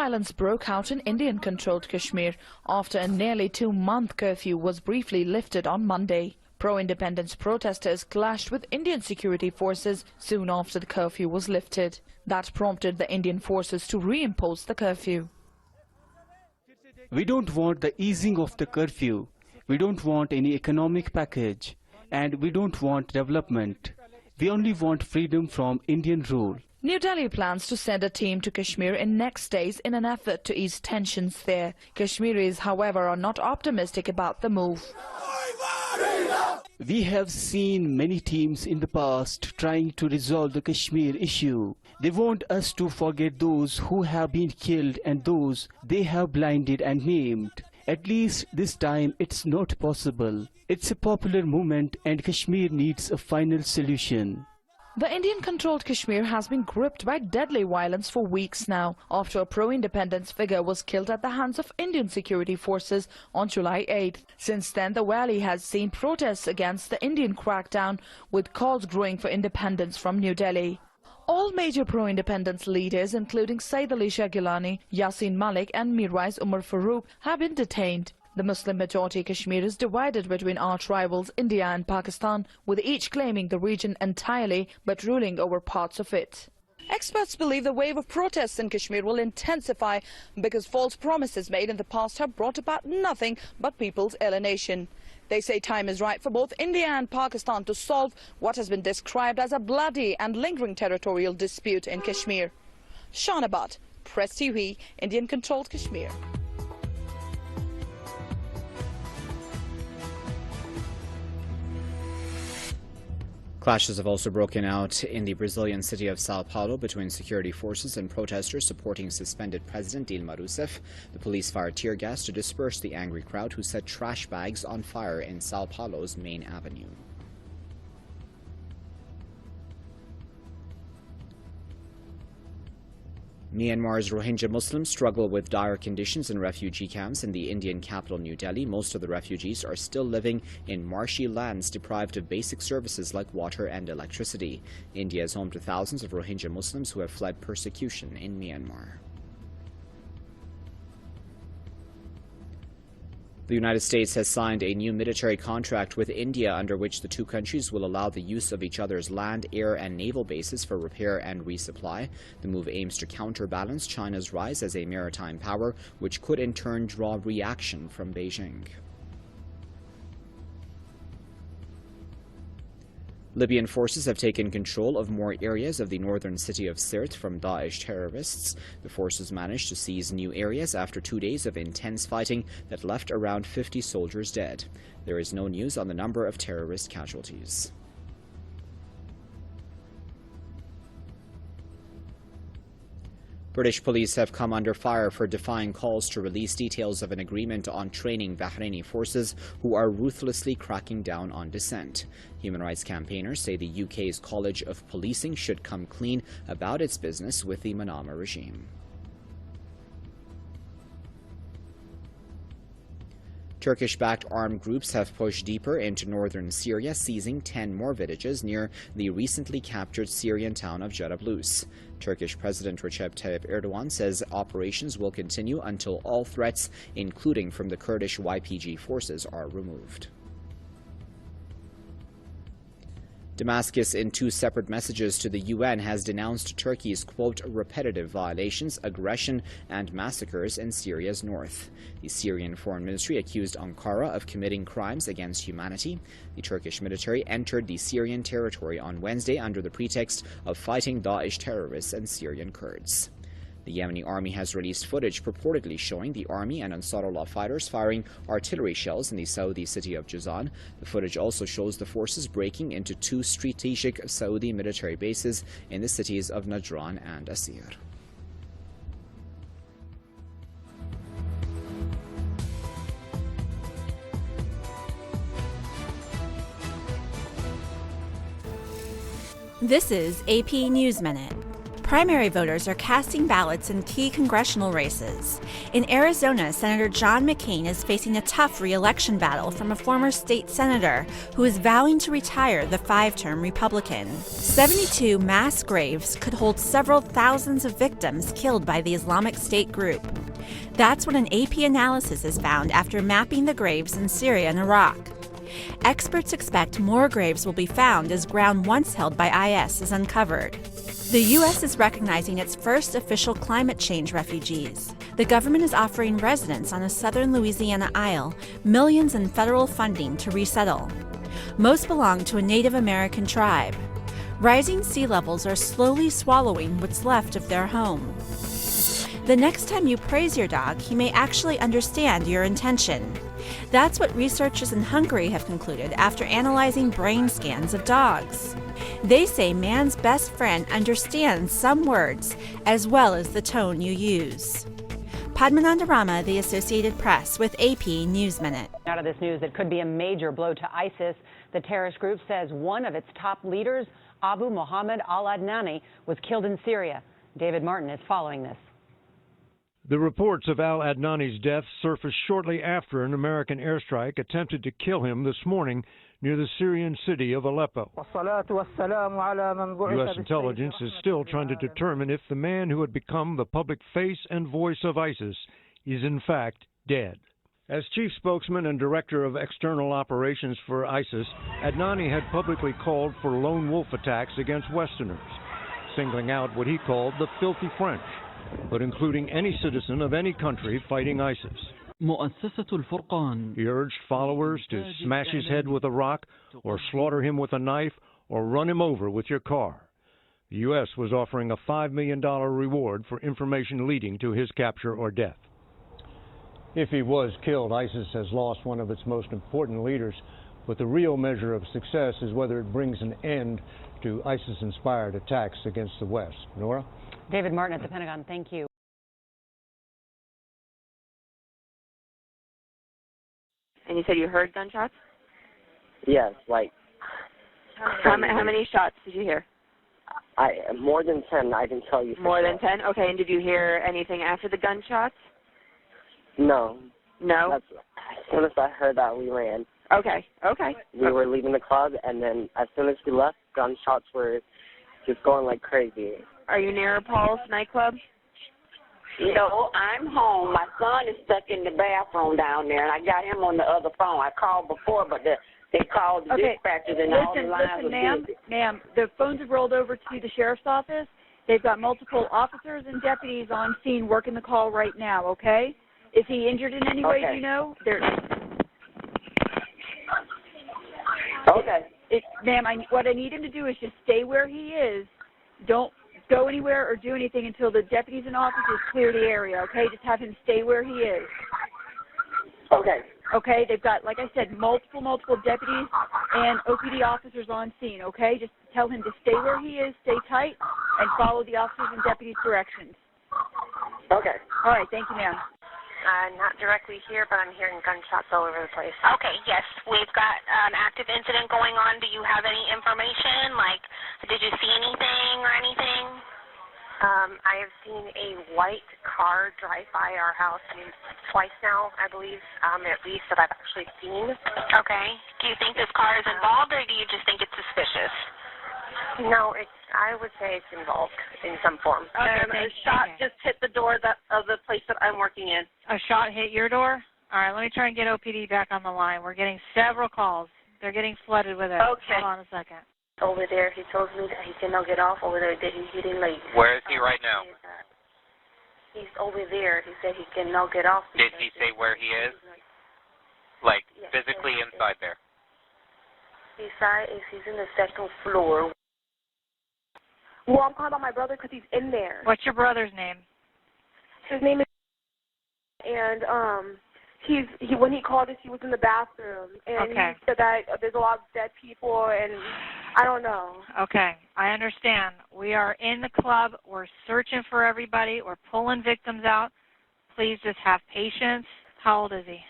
violence broke out in Indian-controlled Kashmir after a nearly 2-month curfew was briefly lifted on Monday. Pro-independence protesters clashed with Indian security forces soon after the curfew was lifted. That prompted the Indian forces to reimpose the curfew. We don't want the easing of the curfew. We don't want any economic package. And we don't want development. We only want freedom from Indian rule. New Delhi plans to send a team to Kashmir in next days in an effort to ease tensions there. Kashmiris, however, are not optimistic about the move. We have seen many teams in the past trying to resolve the Kashmir issue. They want us to forget those who have been killed and those they have blinded and maimed. At least this time it's not possible. It's a popular movement and Kashmir needs a final solution. The Indian-controlled Kashmir has been gripped by deadly violence for weeks now, after a pro-independence figure was killed at the hands of Indian security forces on July 8th. Since then, the valley has seen protests against the Indian crackdown, with calls growing for independence from New Delhi. All major pro-independence leaders, including Said Ali Shah Gilani, Yasin Malik and Mirwais Umar Farooq, have been detained. The Muslim-majority Kashmir is divided between arch rivals India and Pakistan, with each claiming the region entirely but ruling over parts of it. Experts believe the wave of protests in Kashmir will intensify because false promises made in the past have brought about nothing but people's alienation. They say time is right for both India and Pakistan to solve what has been described as a bloody and lingering territorial dispute in Kashmir. Shanabat, Press TV, Indian-controlled Kashmir. Clashes have also broken out in the Brazilian city of Sao Paulo between security forces and protesters supporting suspended President Dilma Rousseff. The police fired tear gas to disperse the angry crowd who set trash bags on fire in Sao Paulo's main avenue. Myanmar's Rohingya Muslims struggle with dire conditions in refugee camps in the Indian capital New Delhi. Most of the refugees are still living in marshy lands deprived of basic services like water and electricity. India is home to thousands of Rohingya Muslims who have fled persecution in Myanmar. The United States has signed a new military contract with India under which the two countries will allow the use of each other's land, air and naval bases for repair and resupply. The move aims to counterbalance China's rise as a maritime power, which could in turn draw reaction from Beijing. Libyan forces have taken control of more areas of the northern city of Sirte from Daesh terrorists. The forces managed to seize new areas after 2 days of intense fighting that left around 50 soldiers dead. There is no news on the number of terrorist casualties. British police have come under fire for defying calls to release details of an agreement on training Bahraini forces who are ruthlessly cracking down on dissent. Human rights campaigners say the UK's College of Policing should come clean about its business with the Manama regime. Turkish-backed armed groups have pushed deeper into northern Syria, seizing 10 more villages near the recently captured Syrian town of Jarablus. Turkish President Recep Tayyip Erdogan says operations will continue until all threats, including from the Kurdish YPG forces, are removed. Damascus, in 2 separate messages to the UN, has denounced Turkey's, quote, repetitive violations, aggression and massacres in Syria's north. The Syrian Foreign Ministry accused Ankara of committing crimes against humanity. The Turkish military entered the Syrian territory on Wednesday under the pretext of fighting Daesh terrorists and Syrian Kurds. The Yemeni army has released footage purportedly showing the army and Ansarullah fighters firing artillery shells in the Saudi city of Jazan. The footage also shows the forces breaking into 2 strategic Saudi military bases in the cities of Najran and Asir. This is AP News Minute. Primary voters are casting ballots in key congressional races. In Arizona, Senator John McCain is facing a tough re-election battle from a former state senator who is vowing to retire the 5-term Republican. 72 mass graves could hold several thousands of victims killed by the Islamic State group. That's what an AP analysis has found after mapping the graves in Syria and Iraq. Experts expect more graves will be found as ground once held by IS is uncovered. The U.S. is recognizing its first official climate change refugees. The government is offering residents on a southern Louisiana isle millions in federal funding to resettle. Most belong to a Native American tribe. Rising sea levels are slowly swallowing what's left of their home. The next time you praise your dog, he may actually understand your intention. That's what researchers in Hungary have concluded after analyzing brain scans of dogs. They say man's best friend understands some words as well as the tone you use. Padmananda Rama, The Associated Press, with AP News Minute. Out of this news, it could be a major blow to ISIS. The terrorist group says one of its top leaders, Abu Muhammad al-Adnani, was killed in Syria. David Martin is following this. The reports of al-Adnani's death surfaced shortly after an American airstrike attempted to kill him this morning near the Syrian city of Aleppo. U.S. intelligence is still trying to determine if the man who had become the public face and voice of ISIS is in fact dead. As chief spokesman and director of external operations for ISIS, Adnani had publicly called for lone wolf attacks against Westerners, singling out what he called the filthy French, but including any citizen of any country fighting ISIS. He urged followers to smash his head with a rock or slaughter him with a knife or run him over with your car. The U.S. was offering a $5 million reward for information leading to his capture or death. If he was killed, ISIS has lost one of its most important leaders, but the real measure of success is whether it brings an end to ISIS-inspired attacks against the West. Nora? David Martin at the Pentagon, thank you. And you said you heard gunshots? Yes, like... How many shots did you hear? More than 10, I can tell you. More than 10? Okay, and did you hear anything after the gunshots? No. No? As soon as I heard that, we ran. Okay, okay. We were leaving the club, and then as soon as we left, gunshots were just going like crazy. Are you near Paul's nightclub? No, I'm home. My son is stuck in the bathroom down there, and I got him on the other phone. I called before, but they called the dispatchers and all the lines were busy. Ma'am, the phones have rolled over to the sheriff's office. They've got multiple officers and deputies on scene working the call right now, okay? Is he injured in any way, do you know? Okay. Ma'am, what I need him to do is just stay where he is. Don't go anywhere or do anything until the deputies and officers clear the area, okay? Just have him stay where he is. Okay. Okay, they've got, like I said, multiple deputies and OPD officers on scene, okay? Just tell him to stay where he is, stay tight, and follow the officers and deputies' directions. Okay. All right, thank you, ma'am. Not directly here, but I'm hearing gunshots all over the place. Okay, yes, we've got an active incident going on. Do you have any information? Like, did you see anything or anything? I have seen a white car drive by our house twice now, I believe, at least that I've actually seen. Okay. Do you think this car is involved, or do you just think it's suspicious? No, I would say it's involved in some form. A shot just hit the door of the place that I'm working in. A shot hit your door? All right, let me try and get OPD back on the line. We're getting several calls. They're getting flooded with it. Okay. Hold on a second. Over there, he told me that he cannot get off over there, that he's getting late. Where is he right now? He's over there. He said he cannot get off. Did he say where he is? Like, physically inside there? He's in the second floor. Well, I'm calling about my brother because he's in there. What's your brother's name? His name is... And, when he called us, he was in the bathroom. And he said that there's a lot of dead people, and I don't know. Okay, I understand. We are in the club. We're searching for everybody. We're pulling victims out. Please just have patience. How old is he?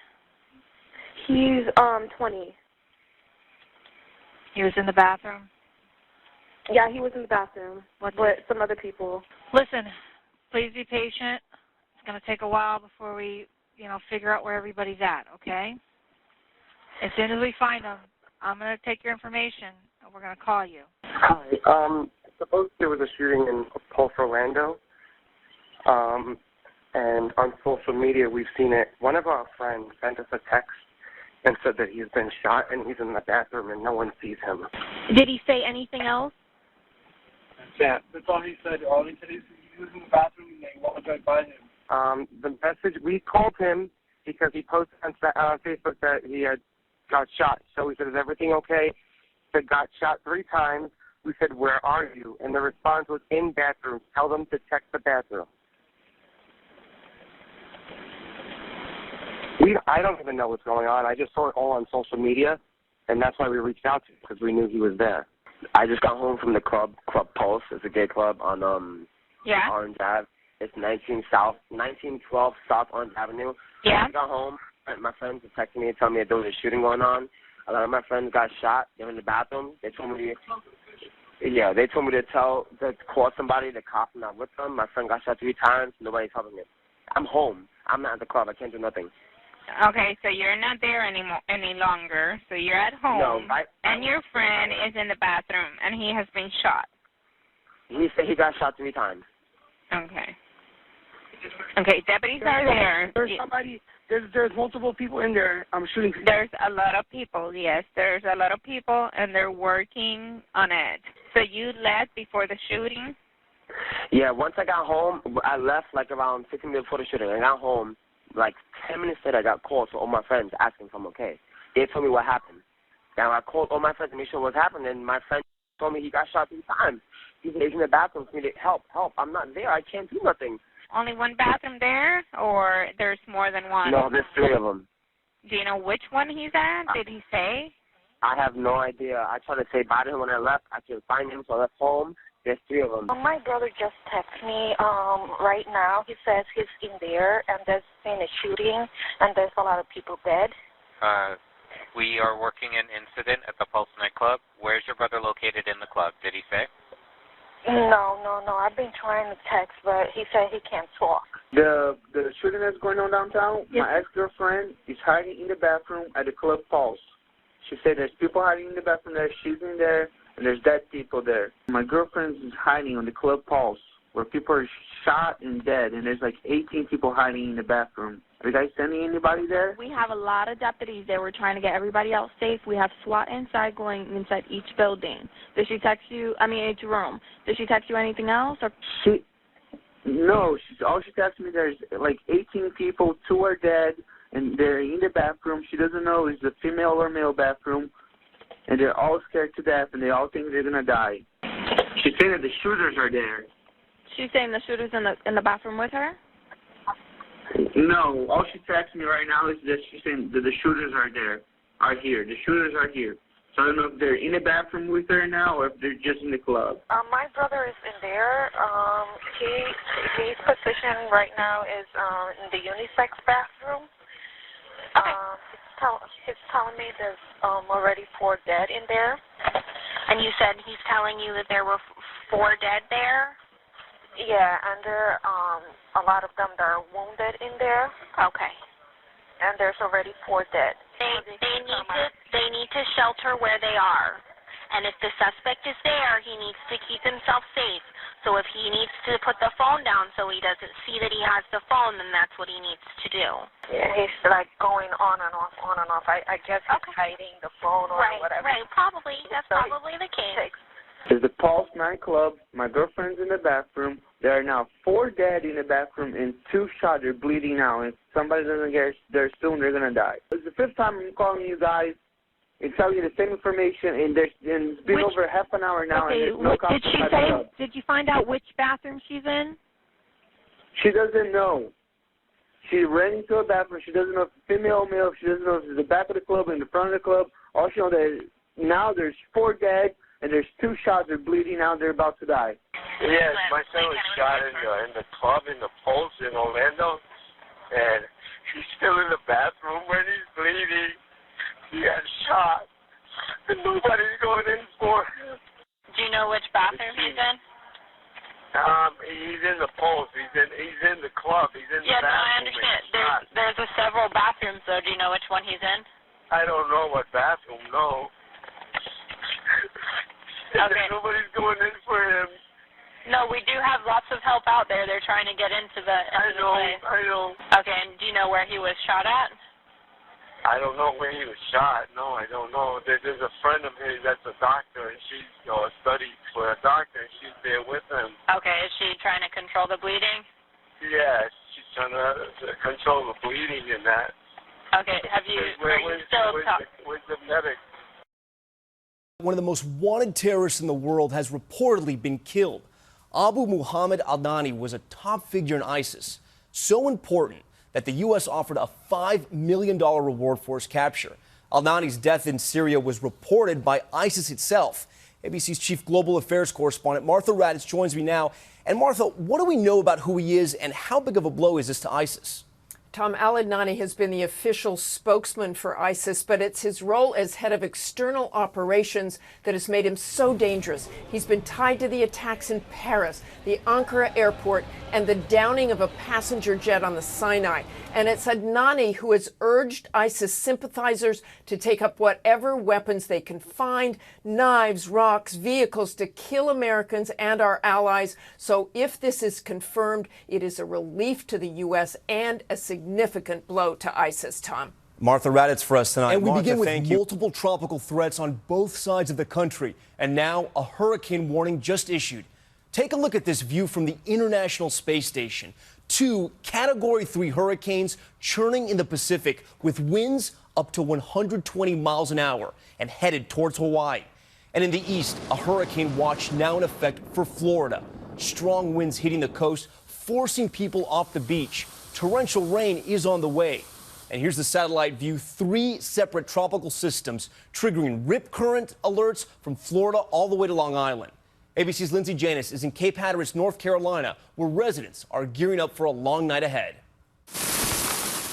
He's 20. He was in the bathroom? Yeah, he was in the bathroom with some other people. Listen, please be patient. It's going to take a while before we, figure out where everybody's at, okay? As soon as we find them, I'm going to take your information, and we're going to call you. Hi. Suppose there was a shooting in Pulse, Orlando, and on social media we've seen it. One of our friends sent us a text and said that he's been shot and he's in the bathroom and no one sees him. Did he say anything else? Yeah, that's all he said. All he said is he was in the bathroom and they walked right by him. The message, we called him because he posted on Facebook that he had got shot. So we said, is everything okay? He said, got shot 3 times. We said, where are you? And the response was, in bathroom. Tell them to check the bathroom. I don't even know what's going on. I just saw it all on social media, and that's why we reached out to him, because we knew he was there. I just got home from the Club Pulse. It's a gay club on Orange Ave. It's 1912 South Orange Avenue. Yeah. I got home, and my friends were texting me and telling me that there was a shooting going on. A lot of my friends got shot. They were in the bathroom. They told me to call somebody. The cops are not with them. My friend got shot 3 times. Nobody's helping him. I'm home. I'm not at the club. I can't do nothing. Okay, so you're not there any longer. So you're at home, and your friend is in the bathroom, and he has been shot. He said he got shot 3 times. Okay. Okay, deputies are there. There's somebody. There's multiple people in there. I'm shooting. There's a lot of people. Yes, there's a lot of people, and they're working on it. So you left before the shooting? Yeah. Once I got home, I left like around 15 minutes before the shooting. I got home. Like 10 minutes later, I got called to all my friends asking if I'm okay. They told me what happened. Now I called all my friends to make sure what happened, and my friend told me he got shot 3 times. He's in the bathroom for me to help. I'm not there. I can't do nothing. Only one bathroom there, or there's more than one? No, there's 3 of them. Do you know which one he's at? Did he say? I have no idea. I tried to say bye to him when I left. I couldn't find him, so I left home. There's 3 of them. My brother just texted me right now. He says he's in there, and there's been a shooting, and there's a lot of people dead. We are working an incident at the Pulse nightclub. Where's your brother located in the club? Did he say? No. I've been trying to text, but he said he can't talk. The shooting that's going on downtown, my ex-girlfriend is hiding in the bathroom at the Club Pulse. She said there's people hiding in the bathroom there. She's in there, and there's dead people there. My girlfriend is hiding on the Club Pulse, where people are shot and dead, and there's like 18 people hiding in the bathroom. Are you guys sending anybody there? We have a lot of deputies there. We're trying to get everybody else safe. We have SWAT inside going inside each building. Did she text you? Each room. Did she text you anything else? Or? No. All she texted me, there's like 18 people, 2 are dead, and they're in the bathroom. She doesn't know if it's a female or male bathroom, and they're all scared to death, and they all think they're going to die. She's saying that the shooters are there. She's saying the shooter's in the bathroom with her? No, all she texted me right now is that she's saying that the shooters are here. The shooters are here. So I don't know if they're in the bathroom with her now or if they're just in the club. My brother is in there. His position right now is in the unisex bathroom. He's telling me there's already 4 dead in there. And you said he's telling you that there were 4 dead there? Yeah, and there are a lot of them that are wounded in there. Okay. And there's already 4 dead. They need to shelter where they are. And if the suspect is there, he needs to keep himself safe. So if he needs to put the phone down so he doesn't see that he has the phone, then that's what he needs to do. Yeah, he's like going on and off, on and off. I guess he's hiding the phone or whatever. Right, probably. That's probably the case. It's the Pulse nightclub. My girlfriend's in the bathroom. There are now 4 dead in the bathroom and 2 shot. They're bleeding now. If somebody doesn't get there soon, they're going to die. It's the 5th time I'm calling you guys and telling you the same information, and it's been over half an hour now, and there's no contact. Did you find out which bathroom she's in? She doesn't know. She ran into a bathroom. She doesn't know if it's female or male. She doesn't know if it's the back of the club or in the front of the club. All she knows that now there's 4 dead, and there's 2 shots. They're bleeding out. They're about to die. Yes, my son was shot in the club in the Pulse in Orlando, and he's still in the bathroom when he's bleeding. He got shot, and nobody's going in for him. Do you know which bathroom he's in? He's in the Pulse. He's in the club. He's in the bathroom. Yeah, no, I understand. There's several bathrooms, though. Do you know which one he's in? I don't know what bathroom, no. Okay. Nobody's going in for him. No, we do have lots of help out there. They're trying to get into the place. I know. Okay, and do you know where he was shot at? I don't know where he was shot. No, I don't know. There's a friend of his that's a doctor, and she's studying for a doctor, and she's there with him. Okay, is she trying to control the bleeding? Yeah, she's trying to control the bleeding and that. Okay, where's the medic? One of the most wanted terrorists in the world has reportedly been killed. Abu Muhammad al-Adnani was a top figure in ISIS, so important that the U.S. offered a $5 million reward for his capture. Al-Adnani's death in Syria was reported by ISIS itself. ABC's chief global affairs correspondent Martha Raddatz joins me now. And Martha, what do we know about who he is and how big of a blow is this to ISIS? Tom, al-Adnani has been the official spokesman for ISIS, but it's his role as head of external operations that has made him so dangerous. He's been tied to the attacks in Paris, the Ankara airport, and the downing of a passenger jet on the Sinai. And it's Adnani who has urged ISIS sympathizers to take up whatever weapons they can find, knives, rocks, vehicles, to kill Americans and our allies. So if this is confirmed, it is a relief to the U.S. and a significant blow to ISIS, Tom. Martha Raddatz for us tonight. And we begin with multiple tropical threats on both sides of the country. And now a hurricane warning just issued. Take a look at this view from the International Space Station. 2 Category 3 hurricanes churning in the Pacific with winds up to 120 miles an hour and headed towards Hawaii. And in the east, a hurricane watch now in effect for Florida. Strong winds hitting the coast, forcing people off the beach. Torrential rain is on the way. And here's the satellite view. 3 separate tropical systems triggering rip current alerts from Florida all the way to Long Island. ABC's Lindsay Janis is in Cape Hatteras, North Carolina, where residents are gearing up for a long night ahead.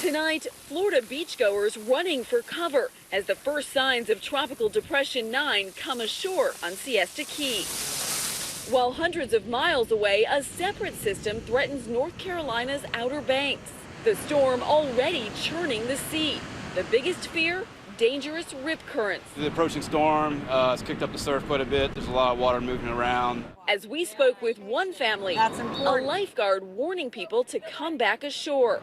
Tonight, Florida beachgoers running for cover as the first signs of Tropical Depression 9 come ashore on Siesta Key. While hundreds of miles away, a separate system threatens North Carolina's Outer Banks. The storm already churning the sea. The biggest fear? Dangerous rip currents. The approaching storm has kicked up the surf quite a bit. There's a lot of water moving around. As we spoke with one family, a lifeguard warning people to come back ashore.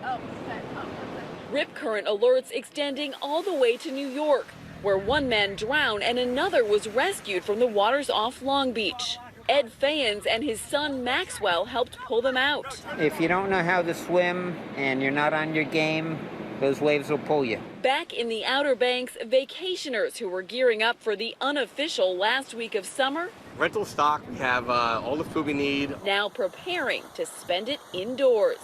Rip current alerts extending all the way to New York, where one man drowned and another was rescued from the waters off Long Beach. Ed Fayens and his son Maxwell helped pull them out. If you don't know how to swim and you're not on your game, those waves will pull you. Back in the Outer Banks, vacationers who were gearing up for the unofficial last week of summer. Rental stock, we have all the food we need. Now preparing to spend it indoors.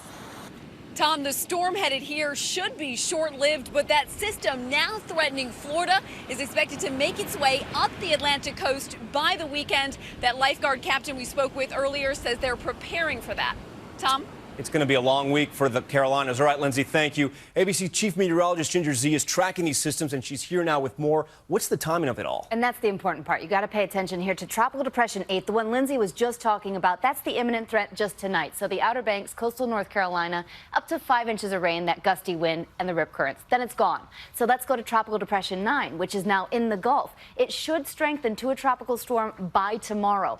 Tom, the storm headed here should be short-lived, but that system now threatening Florida is expected to make its way up the Atlantic coast by the weekend. That lifeguard captain we spoke with earlier says they're preparing for that. Tom? It's going to be a long week for the Carolinas. All right, Lindsay, thank you. ABC chief meteorologist Ginger Z is tracking these systems, and she's here now with more. What's the timing of it all? And that's the important part. You got to pay attention here to Tropical Depression 8, the one Lindsay was just talking about. That's the imminent threat just tonight. So the Outer Banks, coastal North Carolina, up to 5 inches of rain, that gusty wind, and the rip currents. Then it's gone. So let's go to Tropical Depression 9, which is now in the Gulf. It should strengthen to a tropical storm by tomorrow.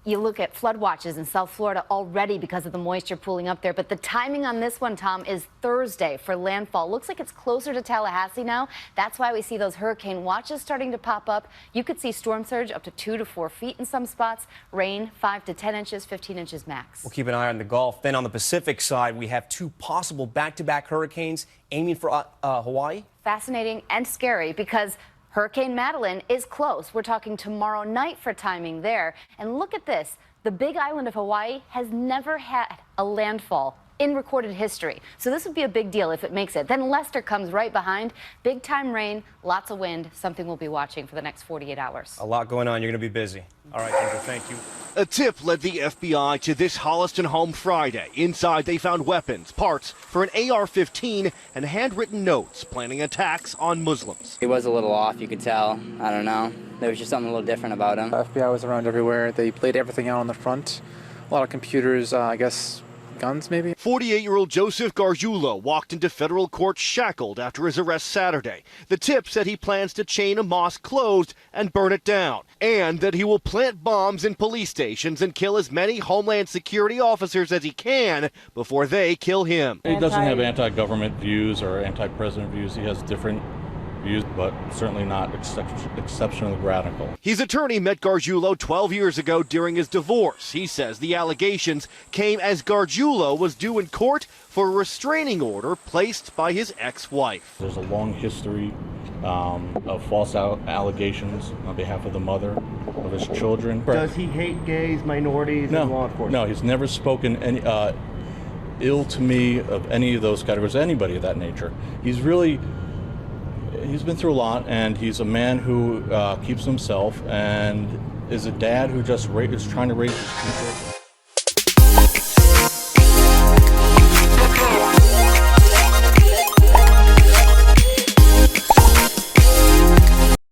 You look at flood watches in South Florida already because of the moisture pooling up there. But the timing on this one, Tom, is Thursday for landfall. Looks like it's closer to Tallahassee now. That's why we see those hurricane watches starting to pop up. You could see storm surge up to 2 to 4 feet in some spots. Rain 5 to 10 inches, 15 inches max. We'll keep an eye on the Gulf. Then on the Pacific side, we have 2 possible back-to-back hurricanes aiming for Hawaii. Fascinating and scary because Hurricane Madeline is close. We're talking tomorrow night for timing there. And look at this. The big island of Hawaii has never had a landfall in recorded history. So this would be a big deal if it makes it. Then Lester comes right behind. Big time rain, lots of wind, something we'll be watching for the next 48 hours. A lot going on. You're going to be busy. All right, Ginger, thank you. A tip led the FBI to this Holliston home Friday. Inside, they found weapons, parts for an AR-15, and handwritten notes planning attacks on Muslims. He was a little off, you could tell. I don't know. There was just something a little different about him. The FBI was around everywhere. They laid everything out on the front. A lot of computers, I guess, guns maybe. 48-year-old Joseph Gargiulo walked into federal court shackled after his arrest Saturday. The tip said he plans to chain a mosque closed and burn it down, and that he will plant bombs in police stations and kill as many Homeland Security officers as he can before they kill him. He doesn't have anti-government views or anti-president views. He has different views, but certainly not exceptionally radical. His attorney met Gargiulo 12 years ago during his divorce. He says the allegations came as Gargiulo was due in court for a restraining order placed by his ex-wife. There's a long history of false allegations on behalf of the mother of his children. Does he hate gays, minorities, and law enforcement? No, he's never spoken any ill to me of any of those categories, anybody of that nature. He's been through a lot, and he's a man who keeps himself and is a dad who just is trying to raise his children.